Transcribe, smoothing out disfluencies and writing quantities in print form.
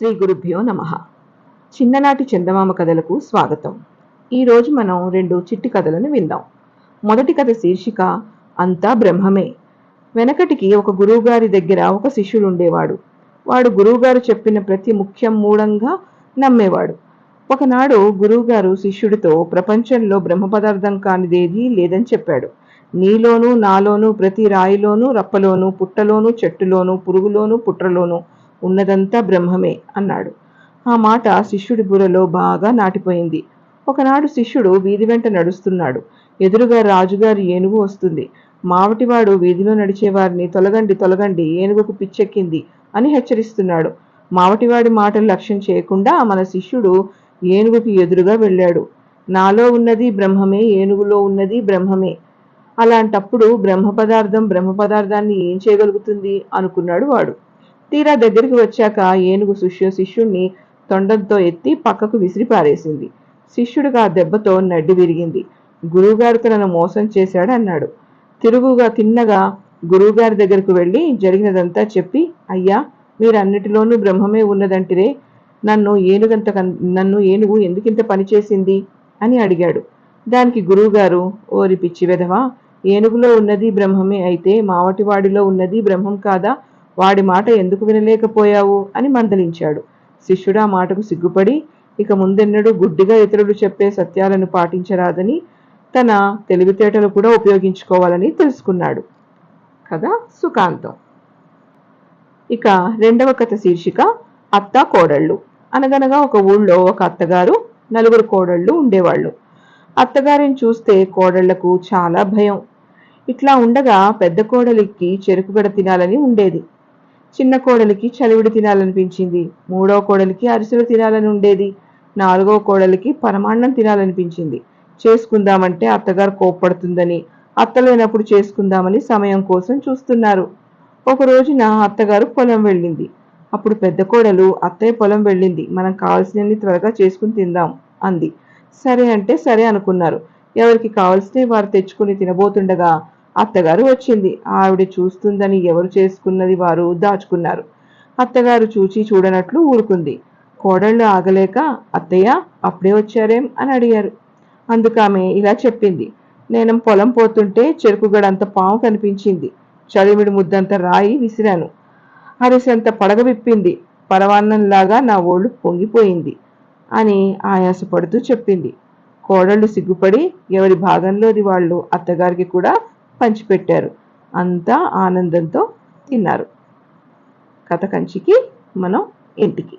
శ్రీ గురుభ్యో నమః. చిన్ననాటి చందమామ కథలకు స్వాగతం. ఈరోజు మనం 2 చిట్టి కథలను విందాం. మొదటి కథ శీర్షిక అంతా బ్రహ్మమే. వెనకటికి ఒక గురువుగారి దగ్గర ఒక శిష్యుడు ఉండేవాడు. వాడు గురువుగారు చెప్పిన ప్రతి ముఖ్యం మూలంగా నమ్మేవాడు. ఒకనాడు గురువుగారు శిష్యుడితో ప్రపంచంలో బ్రహ్మ పదార్థం కానిదేదీ లేదని చెప్పాడు. నీలోనూ నాలోనూ ప్రతి రాయిలోనూ రప్పలోనూ పుట్టలోనూ చెట్టులోనూ పురుగులోనూ పుట్రలోనూ ఉన్నదంతా బ్రహ్మమే అన్నాడు. ఆ మాట శిష్యుడి బుర్రలో బాగా నాటిపోయింది. ఒకనాడు శిష్యుడు వీధి వెంట నడుస్తున్నాడు. ఎదురుగా రాజుగారి ఏనుగు వస్తుంది. మావటివాడు వీధిలో నడిచేవారిని తొలగండి తొలగండి, ఏనుగుకు పిచ్చెక్కింది అని హెచ్చరిస్తున్నాడు. మావటివాడి మాటలు లక్ష్యం చేయకుండా మన శిష్యుడు ఏనుగుకి ఎదురుగా వెళ్ళాడు. నాలో ఉన్నది బ్రహ్మమే, ఏనుగులో ఉన్నది బ్రహ్మమే. అలాంటప్పుడు బ్రహ్మ పదార్థాన్ని ఏం చేయగలుగుతుంది అనుకున్నాడు వాడు. తీరా దగ్గరికి వచ్చాక ఏనుగు శిష్యుణ్ణి తొండంతో ఎత్తి పక్కకు విసిరి పారేసింది. శిష్యుడికి ఆ దెబ్బతో నడ్డి విరిగింది. గురువుగారు తనను మోసం చేశాడు అన్నాడు. తిన్నగా గురువుగారి దగ్గరకు వెళ్ళి జరిగినదంతా చెప్పి, అయ్యా, మీరన్నిటిలోనూ బ్రహ్మమే ఉన్నదంటిరే, నన్ను ఏనుగు ఎందుకింత పనిచేసింది అని అడిగాడు. దానికి గురువుగారు, ఓరి పిచ్చి వెధవా, ఏనుగులో ఉన్నది బ్రహ్మమే అయితే మావటివాడిలో ఉన్నది బ్రహ్మం కాదా? వాడి మాట ఎందుకు వినలేకపోయావు అని మందలించాడు. శిష్యుడు ఆ మాటకు సిగ్గుపడి ఇక ముందెన్నడూ గుడ్డిగా ఇతరులు చెప్పే సత్యాలను పాటించరాదని, తన తెలివితేటలు కూడా ఉపయోగించుకోవాలని తెలుసుకున్నాడు. కథ సుఖాంతం. ఇక రెండవ కథ శీర్షిక అత్త కోడళ్ళు. అనగనగా ఒక ఊళ్ళో ఒక అత్తగారు, 4 కోడళ్ళు ఉండేవాళ్ళు. అత్తగారిని చూస్తే కోడళ్లకు చాలా భయం. ఇట్లా ఉండగా పెద్ద కోడలికి చెరుకుగడ తినాలని ఉండేది. చిన్న కోడలికి చలివిడి తినాలనిపించింది. 3వ కోడలికి అరిసెలు తినాలని ఉండేది. 4వ కోడలికి పరమాన్నం తినాలనిపించింది. చేసుకుందామంటే అత్తగారు కోప్పడుతుందని, అత్తలేనప్పుడు చేసుకుందామని సమయం కోసం చూస్తున్నారు. ఒక రోజున అత్తగారు పొలం వెళ్ళింది. అప్పుడు పెద్ద కోడలు, అత్తయ్య పొలం వెళ్ళింది, మనం కావలసినన్ని త్వరగా చేసుకుని తిందాం అంది. సరే అంటే సరే అనుకున్నారు. ఎవరికి కావలసినవి వారు తెచ్చుకుని తినబోతుండగా అత్తగారు వచ్చింది. ఆవిడ చూస్తుందని ఎవరు చేసుకున్నది వారు దాచుకున్నారు. అత్తగారు చూచి చూడనట్లు ఊరుకుంది. కోడళ్ళు ఆగలేక, అత్తయ్య అప్పుడే వచ్చారేం అని అడిగారు. అందుకామె ఇలా చెప్పింది. నేను పొలం పోతుంటే చెరుకుగడంత పాము కనిపించింది. చలిమిడి ముద్దంత రాయి విసిరాను. అరిసెంత పడగ విప్పింది. పరవాన్నంలాగా నా ఒళ్ళు పొంగిపోయింది అని ఆయాసపడుతూ చెప్పింది. కోడళ్ళు సిగ్గుపడి ఎవరి భాగంలోది వాళ్ళు అత్తగారికి కూడా పంచిపెట్టారు. అంతా ఆనందంతో తిన్నారు. కథ కంచికి మనం ఇంటికి.